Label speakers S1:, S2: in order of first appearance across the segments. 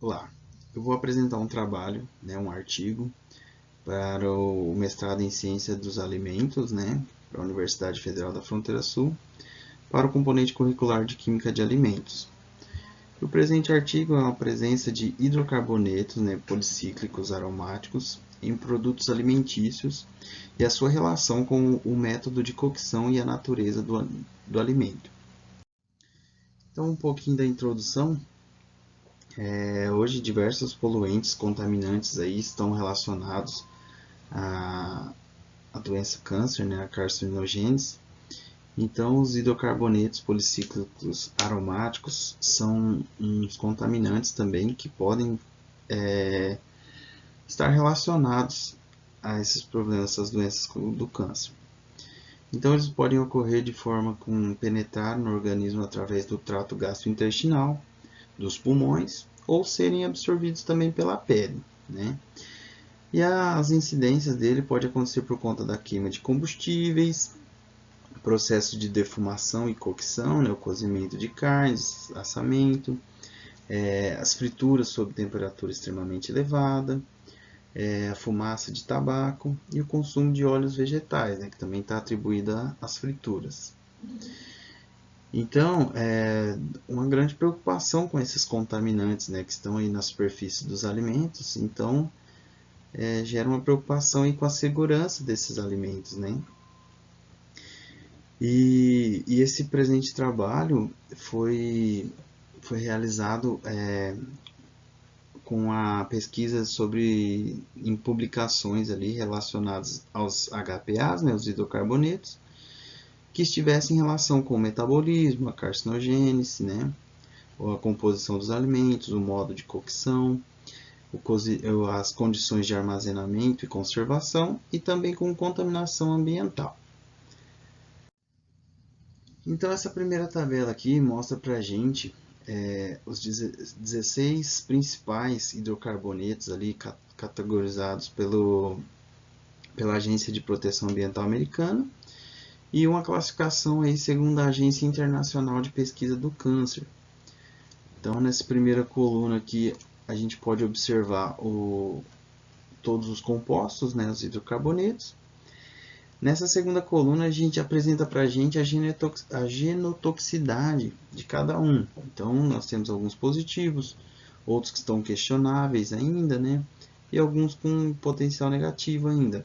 S1: Olá, eu vou apresentar um trabalho, um artigo, para o mestrado em Ciência dos Alimentos, para a Universidade Federal da Fronteira Sul, para o componente curricular de Química de Alimentos. O presente artigo é uma presença de hidrocarbonetos policíclicos aromáticos em produtos alimentícios e a sua relação com o método de cocção e a natureza do alimento. Então, um pouquinho da introdução. Hoje, diversos poluentes contaminantes aí estão relacionados à doença câncer, a carcinogênese. Então, os hidrocarbonetos policíclicos aromáticos são uns contaminantes também que podem estar relacionados a esses problemas, essas doenças do câncer. Então, eles podem ocorrer de forma com penetrar no organismo através do trato gastrointestinal, dos pulmões, ou serem absorvidos também pela pele, E as incidências dele podem acontecer por conta da queima de combustíveis, processo de defumação e cocção, o cozimento de carnes, assamento, as frituras sob temperatura extremamente elevada, a fumaça de tabaco e o consumo de óleos vegetais, que também está atribuída às frituras. Então, uma grande preocupação com esses contaminantes que estão aí na superfície dos alimentos, então gera uma preocupação aí com a segurança desses alimentos, E esse presente trabalho foi realizado com a pesquisa em publicações ali relacionadas aos HPAs, os hidrocarbonetos, que estivessem em relação com o metabolismo, a carcinogênese, ou a composição dos alimentos, o modo de cocção, as condições de armazenamento e conservação e também com contaminação ambiental. Então, essa primeira tabela aqui mostra para a gente os 16 principais hidrocarbonetos ali categorizados pela Agência de Proteção Ambiental Americana e uma classificação aí segundo a Agência Internacional de Pesquisa do Câncer. Então, nessa primeira coluna aqui, a gente pode observar todos os compostos, os hidrocarbonetos. Nessa segunda coluna, a gente apresenta para a gente a genotoxicidade de cada um. Então, nós temos alguns positivos, outros que estão questionáveis ainda, e alguns com potencial negativo ainda.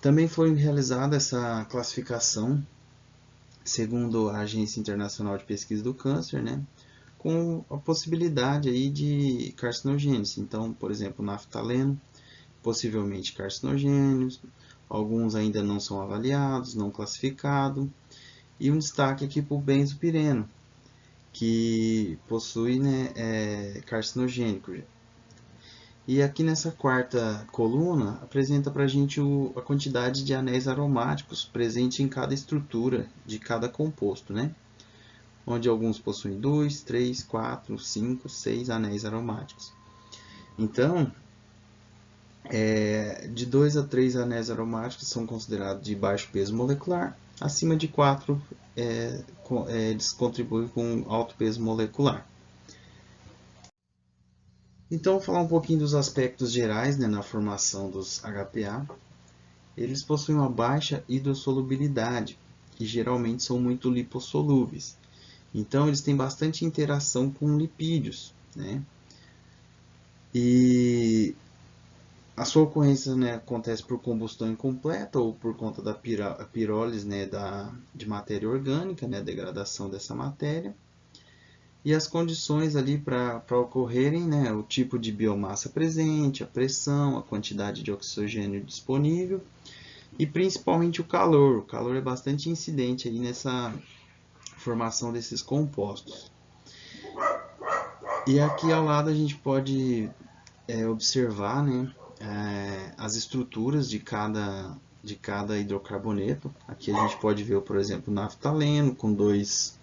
S1: Também foi realizada essa classificação, segundo a Agência Internacional de Pesquisa do Câncer, com a possibilidade aí de carcinogênese. Então, por exemplo, naftaleno, possivelmente carcinogênios, alguns ainda não são avaliados, não classificados, e um destaque aqui para o benzopireno, que possui carcinogênico. E aqui nessa quarta coluna apresenta para a gente a quantidade de anéis aromáticos presente em cada estrutura de cada composto, onde alguns possuem 2, 3, 4, 5, 6 anéis aromáticos. Então, de 2 a 3 anéis aromáticos são considerados de baixo peso molecular, acima de 4 eles contribuem com alto peso molecular. Então, vou falar um pouquinho dos aspectos gerais na formação dos HPA. Eles possuem uma baixa hidrossolubilidade e geralmente são muito lipossolúveis. Então, eles têm bastante interação com lipídios, E a sua ocorrência acontece por combustão incompleta ou por conta da pirólise de matéria orgânica, degradação dessa matéria. E as condições ali para ocorrerem, o tipo de biomassa presente, a pressão, a quantidade de oxigênio disponível e principalmente o calor. O calor é bastante incidente aí nessa formação desses compostos. E aqui ao lado a gente pode observar as estruturas de cada hidrocarboneto. Aqui a gente pode ver, por exemplo, o naftaleno com 2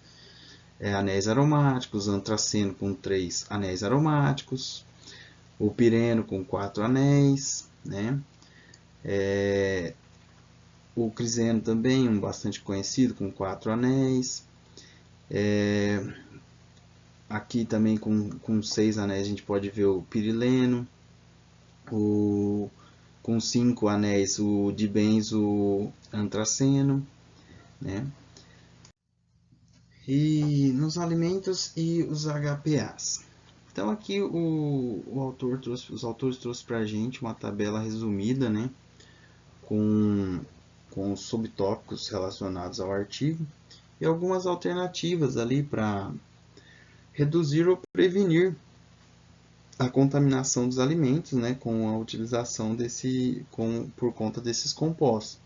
S1: anéis aromáticos, antraceno com 3 anéis aromáticos, o pireno com 4 anéis, o criseno também, bastante conhecido, com 4 anéis. Aqui também com 6 anéis a gente pode ver o pirileno, com 5 anéis o dibenzoantraceno, né? E nos alimentos e os HPAs. Então aqui os autores trouxeram para a gente uma tabela resumida, né, com, com os subtópicos relacionados ao artigo e algumas alternativas ali para reduzir ou prevenir a contaminação dos alimentos, né, com a utilização por conta desses compostos.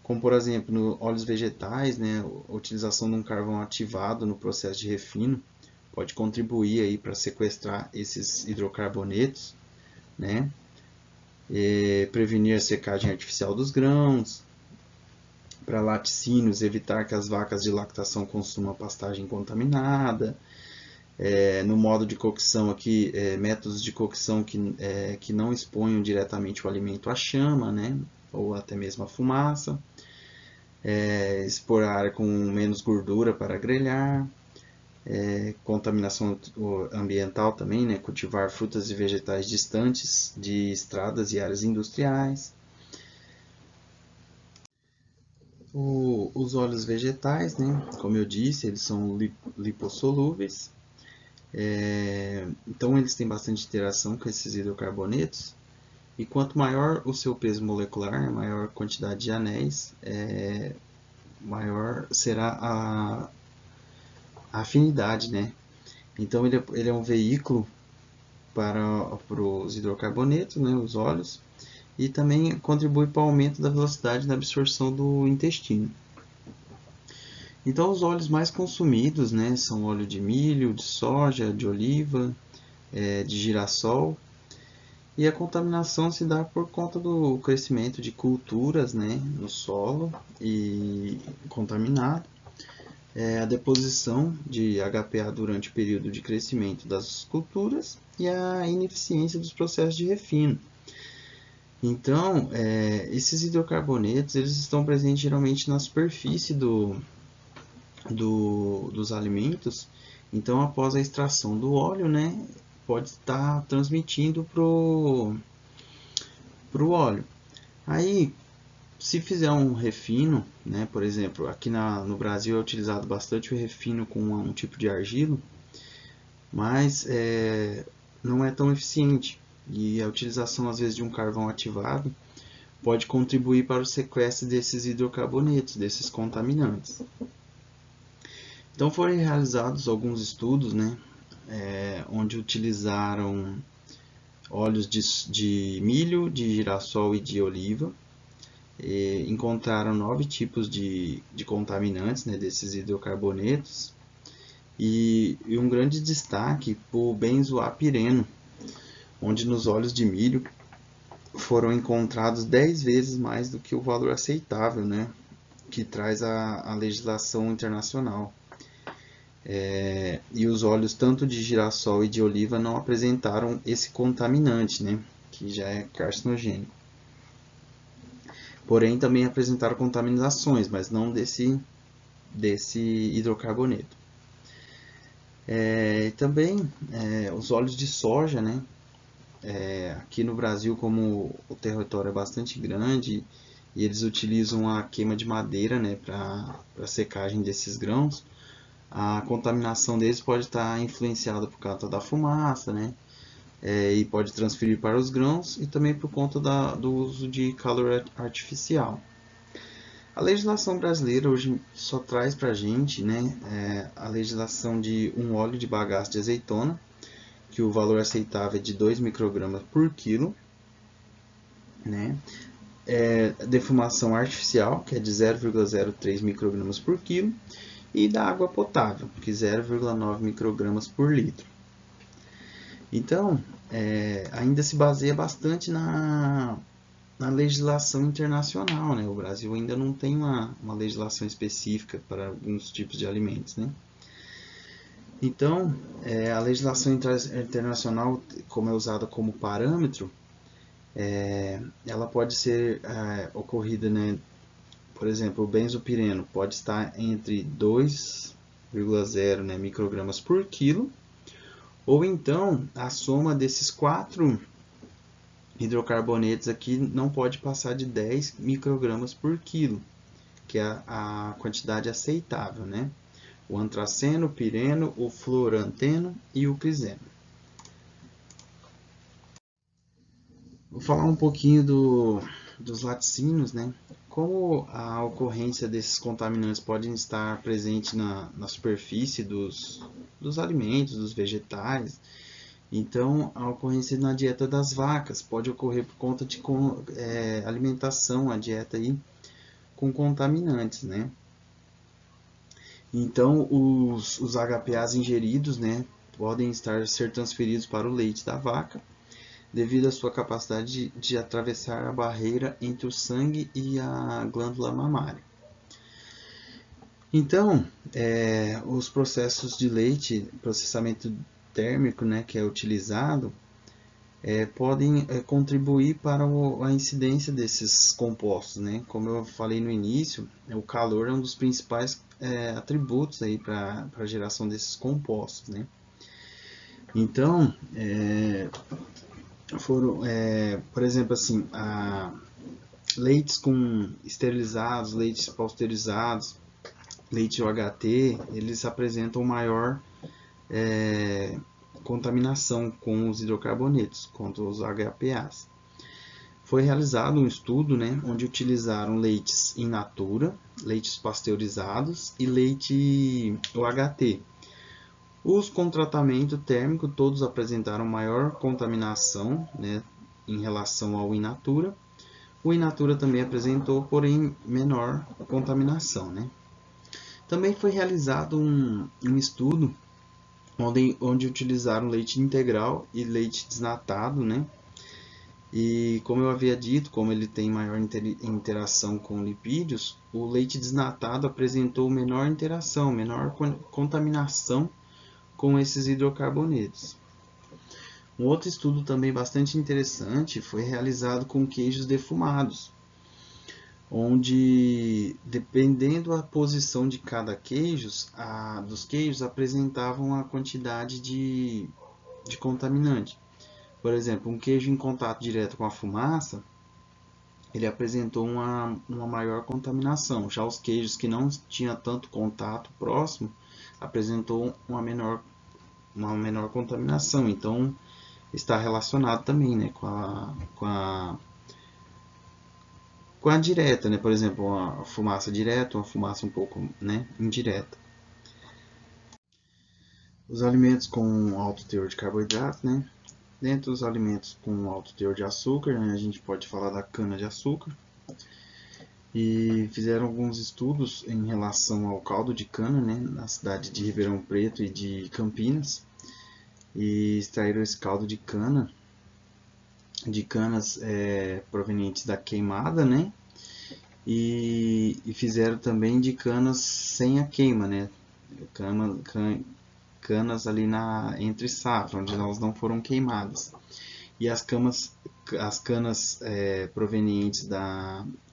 S1: Como, por exemplo, no óleos vegetais, né, a utilização de um carvão ativado no processo de refino pode contribuir aí para sequestrar esses hidrocarbonetos, né, prevenir a secagem artificial dos grãos, para laticínios, evitar que as vacas de lactação consumam pastagem contaminada. No modo de cocção aqui, métodos de cocção que não exponham diretamente o alimento à chama, né, ou até mesmo à fumaça. Expor a área com menos gordura para grelhar. Contaminação ambiental também, né, cultivar frutas e vegetais distantes de estradas e áreas industriais. Os óleos vegetais, né, como eu disse, eles são lipossolúveis. Então eles têm bastante interação com esses hidrocarbonetos. E quanto maior o seu peso molecular, maior quantidade de anéis, maior será a afinidade, né? Então ele é um veículo para os hidrocarbonetos, né, os óleos, e também contribui para o aumento da velocidade da absorção do intestino. Então os óleos mais consumidos, né, são óleo de milho, de soja, de oliva, de girassol. E a contaminação se dá por conta do crescimento de culturas, né, no solo e contaminado, a deposição de HPA durante o período de crescimento das culturas e a ineficiência dos processos de refino. Então, esses hidrocarbonetos eles estão presentes geralmente na superfície dos alimentos. Então, após a extração do óleo, né, pode estar transmitindo para o óleo. Aí, se fizer um refino, né, por exemplo, aqui no Brasil é utilizado bastante o refino com um tipo de argila, mas não é tão eficiente. E a utilização, às vezes, de um carvão ativado pode contribuir para o sequestro desses hidrocarbonetos, desses contaminantes. Então foram realizados alguns estudos, né, onde utilizaram óleos de milho, de girassol e de oliva. Encontraram 9 tipos de contaminantes, né, desses hidrocarbonetos, e um grande destaque para o benzoapireno, onde nos óleos de milho foram encontrados 10 vezes mais do que o valor aceitável, né, que traz a legislação internacional. E os óleos tanto de girassol e de oliva não apresentaram esse contaminante, né, que já é carcinogênico. Porém, também apresentaram contaminações, mas não desse hidrocarboneto. Também os óleos de soja, né? Aqui no Brasil, como o território é bastante grande e eles utilizam a queima de madeira, né, para a secagem desses grãos, a contaminação deles pode estar influenciada por causa da fumaça, né? E pode transferir para os grãos e também por conta do uso de calor artificial. A legislação brasileira hoje só traz para a gente, né, a legislação de um óleo de bagaço de azeitona, que o valor aceitável é de 2 microgramas por quilo, né? Defumação artificial, que é de 0,03 microgramas por quilo, e da água potável, que é 0,9 microgramas por litro. Então, ainda se baseia bastante na legislação internacional, né? O Brasil ainda não tem uma legislação específica para alguns tipos de alimentos, né? Então, a legislação internacional, como é usada como parâmetro, ela pode ser ocorrida, né? Por exemplo, o benzopireno pode estar entre 2,0, né, microgramas por quilo Ou então, a soma desses 4 hidrocarbonetos aqui não pode passar de 10 microgramas por quilo, que é a quantidade aceitável, né? O antraceno, o pireno, o fluoranteno e o criseno. Vou falar um pouquinho dos laticínios, né? Como a ocorrência desses contaminantes podem estar presentes na superfície dos alimentos, dos vegetais, então a ocorrência na dieta das vacas pode ocorrer por conta de alimentação, a dieta aí com contaminantes, né? Então os HPAs ingeridos, né, podem ser transferidos para o leite da vaca, devido à sua capacidade de atravessar a barreira entre o sangue e a glândula mamária. Então, os processos de leite, processamento térmico, né, que é utilizado, podem contribuir para a incidência desses compostos, né? Como eu falei no início, o calor é um dos principais atributos aí para a geração desses compostos, né? Então, por exemplo, assim, leites com esterilizados, leites pasteurizados, leite UHT, eles apresentam maior contaminação com os hidrocarbonetos, contra os HPAs. Foi realizado um estudo, né, onde utilizaram leites in natura, leites pasteurizados e leite UHT. Os com tratamento térmico todos apresentaram maior contaminação, né, em relação ao in natura. O in natura também apresentou, porém, menor contaminação, né? Também foi realizado um estudo onde utilizaram leite integral e leite desnatado, né? E como eu havia dito, como ele tem maior interação com lipídios, o leite desnatado apresentou menor interação, menor contaminação com esses hidrocarbonetos. Um outro estudo também bastante interessante foi realizado com queijos defumados, onde, dependendo da posição de cada queijo, dos queijos apresentavam a quantidade de contaminante. Por exemplo, um queijo em contato direto com a fumaça, ele apresentou uma maior contaminação. Já os queijos que não tinham tanto contato próximo, apresentou uma menor contaminação. Então, está relacionado também, né, com a direta, né? Por exemplo, uma fumaça direta, uma fumaça um pouco, né, indireta. Os alimentos com alto teor de carboidrato, né? Dentre os alimentos com alto teor de açúcar, né, a gente pode falar da cana-de-açúcar. E fizeram alguns estudos em relação ao caldo de cana, né, na cidade de Ribeirão Preto e de Campinas. E extraíram esse caldo de cana, de canas provenientes da queimada, né? E fizeram também de canas sem a queima, né? Canas ali entre safra, onde elas não foram queimadas. E as canas provenientes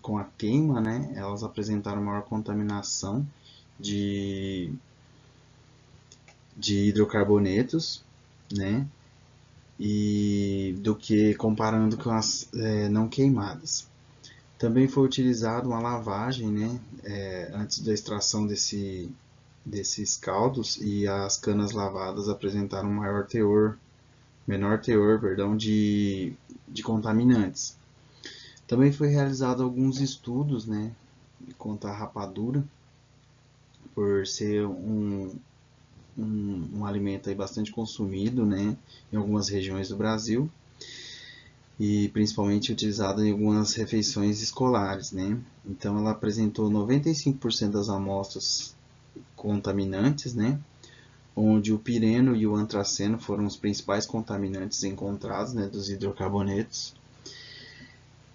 S1: com a queima, né? Elas apresentaram maior contaminação de hidrocarbonetos, né? E do que comparando com as não queimadas. Também foi utilizado uma lavagem, né, antes da extração desses caldos, e as canas lavadas apresentaram menor teor, de contaminantes. Também foi realizado alguns estudos, né, contra a rapadura, por ser um alimento aí bastante consumido, né, em algumas regiões do Brasil, e principalmente utilizada em algumas refeições escolares, né? Então ela apresentou 95% das amostras contaminantes, né? Onde o pireno e o antraceno foram os principais contaminantes encontrados, né, dos hidrocarbonetos.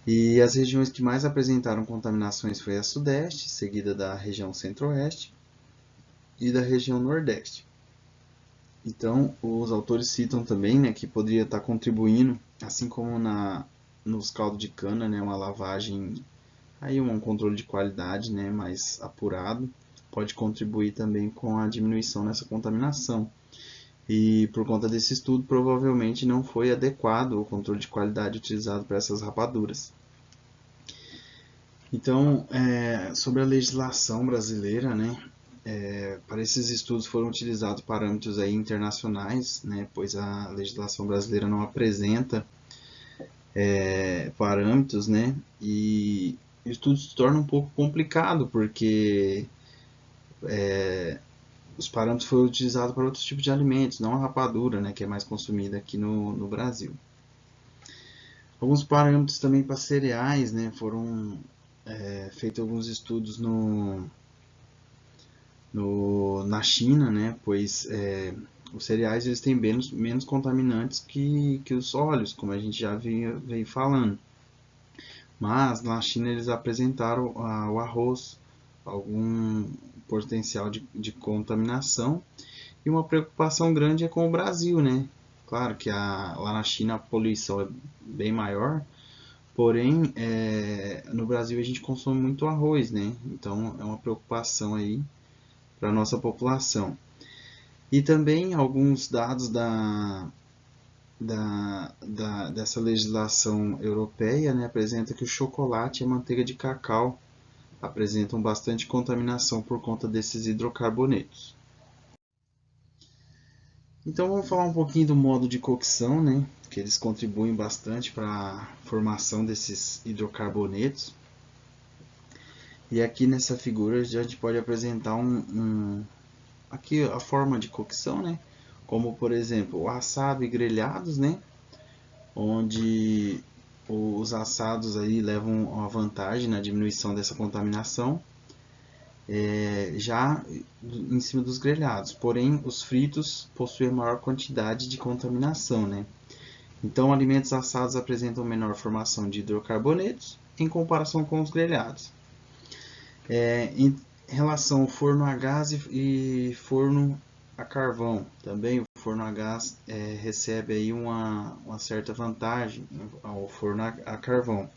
S1: E as regiões que mais apresentaram contaminações foi a sudeste, seguida da região centro-oeste e da região nordeste. Então, os autores citam também, né, que poderia estar contribuindo, assim como nos caldos de cana, né, uma lavagem, aí um controle de qualidade, né, mais apurado, pode contribuir também com a diminuição nessa contaminação. E por conta desse estudo, provavelmente não foi adequado o controle de qualidade utilizado para essas rapaduras. Então, sobre a legislação brasileira, né, para esses estudos foram utilizados parâmetros aí internacionais, né, pois a legislação brasileira não apresenta parâmetros, né, e o estudo se torna um pouco complicado, porque os parâmetros foram utilizados para outros tipos de alimentos, não a rapadura, né, que é mais consumida aqui no Brasil. Alguns parâmetros também para cereais, né, foram feitos alguns estudos na China, né, pois os cereais eles têm menos contaminantes que os óleos, como a gente já veio falando. Mas na China eles apresentaram o arroz algum potencial de contaminação, e uma preocupação grande é com o Brasil, né? Claro que lá na China a poluição é bem maior, porém no Brasil a gente consome muito arroz, né? Então é uma preocupação aí para a nossa população. E também alguns dados dessa legislação europeia, né, apresenta que o chocolate e a manteiga de cacau apresentam bastante contaminação por conta desses hidrocarbonetos. Então vamos falar um pouquinho do modo de cocção, né, que eles contribuem bastante para a formação desses hidrocarbonetos. E aqui nessa figura a gente pode apresentar aqui a forma de cocção, né, como por exemplo o assado e grelhados, né, onde os assados aí levam uma vantagem na diminuição dessa contaminação, já em cima dos grelhados. Porém, os fritos possuem maior quantidade de contaminação, né? Então, alimentos assados apresentam menor formação de hidrocarbonetos em comparação com os grelhados. Em relação ao forno a gás e forno a carvão, também o forno a gás recebe aí uma certa vantagem ao forno a carvão,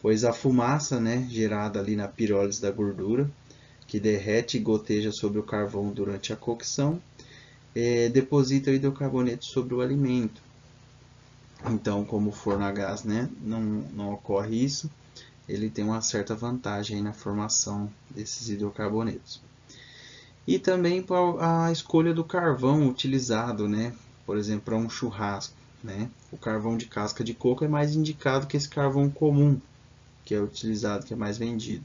S1: pois a fumaça, né, gerada ali na pirólise da gordura, que derrete e goteja sobre o carvão durante a cocção, deposita o hidrocarboneto sobre o alimento. Então, como o forno a gás, né, não ocorre isso, ele tem uma certa vantagem aí na formação desses hidrocarbonetos. E também para a escolha do carvão utilizado, né, por exemplo, para um churrasco, né, o carvão de casca de coco é mais indicado que esse carvão comum, que é utilizado, que é mais vendido.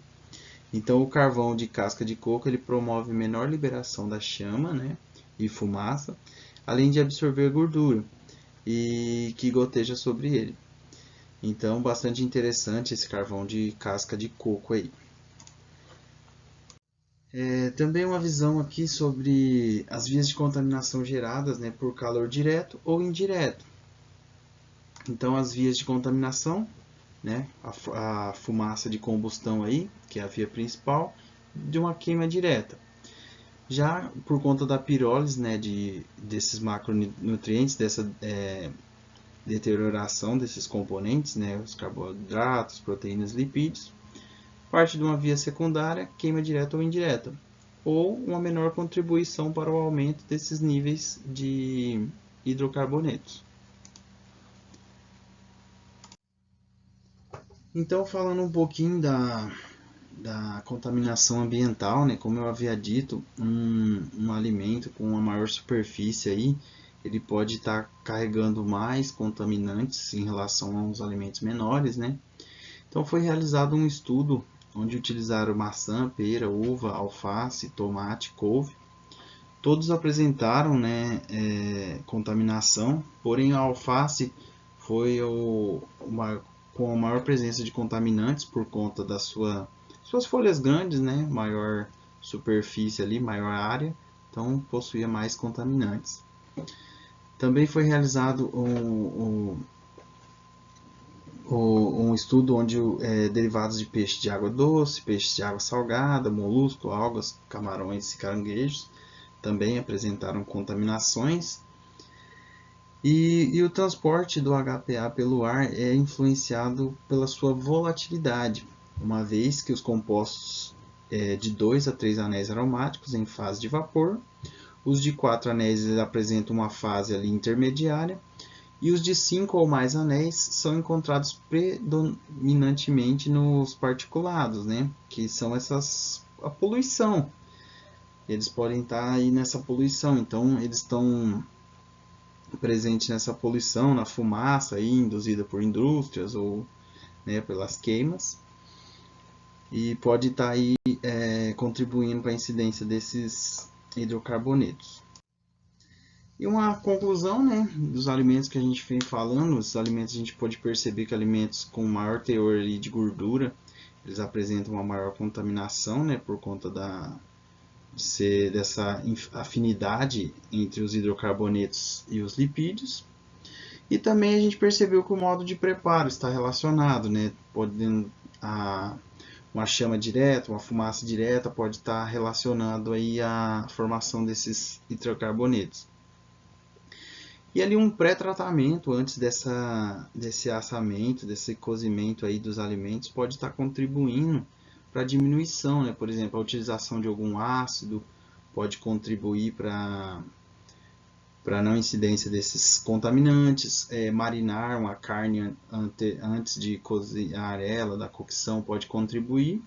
S1: Então, o carvão de casca de coco ele promove menor liberação da chama, né, e fumaça, além de absorver gordura e que goteja sobre ele. Então, bastante interessante esse carvão de casca de coco aí. Também uma visão aqui sobre as vias de contaminação geradas, né, por calor direto ou indireto. Então, as vias de contaminação, né, a fumaça de combustão aí, que é a via principal, de uma queima direta. Já por conta da pirólise, né, desses macronutrientes, dessa deterioração desses componentes, né, os carboidratos, proteínas, lipídios, parte de uma via secundária, queima direta ou indireta, ou uma menor contribuição para o aumento desses níveis de hidrocarbonetos. Então, falando um pouquinho da contaminação ambiental, né? Como eu havia dito, um alimento com uma maior superfície aí, ele pode estar carregando mais contaminantes em relação aos alimentos menores, né? Então foi realizado um estudo onde utilizaram maçã, pera, uva, alface, tomate, couve. Todos apresentaram, né, contaminação, porém a alface foi com a maior presença de contaminantes por conta das suas folhas grandes, né, maior superfície ali, maior área, então possuía mais contaminantes. Também foi realizado um estudo onde derivados de peixe de água doce, peixe de água salgada, molusco, algas, camarões e caranguejos também apresentaram contaminações. E o transporte do HPA pelo ar é influenciado pela sua volatilidade, uma vez que os compostos de 2 a 3 anéis aromáticos em fase de vapor Os de 4 anéis eles apresentam uma fase ali intermediária, e os de 5 ou mais anéis são encontrados predominantemente nos particulados, né? Que são a poluição. Eles podem estar aí nessa poluição, então eles estão presentes nessa poluição, na fumaça aí, induzida por indústrias ou, né, pelas queimas, e pode estar aí contribuindo para a incidência desses hidrocarbonetos. E uma conclusão, né, dos alimentos que a gente vem falando, os alimentos a gente pode perceber que alimentos com maior teor ali de gordura, eles apresentam uma maior contaminação, né, por conta de ser dessa afinidade entre os hidrocarbonetos e os lipídios. E também a gente percebeu que o modo de preparo está relacionado, né, podendo uma chama direta, uma fumaça direta pode estar relacionado aí à formação desses hidrocarbonetos. E ali um pré-tratamento antes desse assamento, desse cozimento aí dos alimentos pode estar contribuindo para a diminuição, né? Por exemplo, a utilização de algum ácido pode contribuir para a não incidência desses contaminantes. Marinar uma carne antes de cozinhar ela, da cocção, pode contribuir.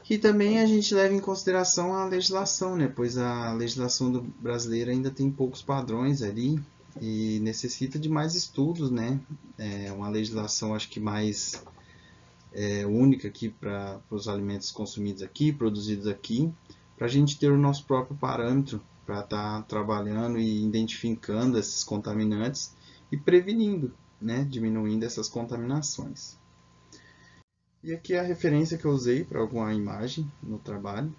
S1: E também a gente leva em consideração a legislação, né? Pois a legislação brasileira ainda tem poucos padrões ali e necessita de mais estudos, né? Uma legislação acho que mais única aqui para os alimentos consumidos aqui, produzidos aqui, para a gente ter o nosso próprio parâmetro para estar trabalhando e identificando esses contaminantes e prevenindo, né? Diminuindo essas contaminações. E aqui é a referência que eu usei para alguma imagem no trabalho.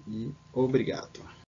S1: E obrigado.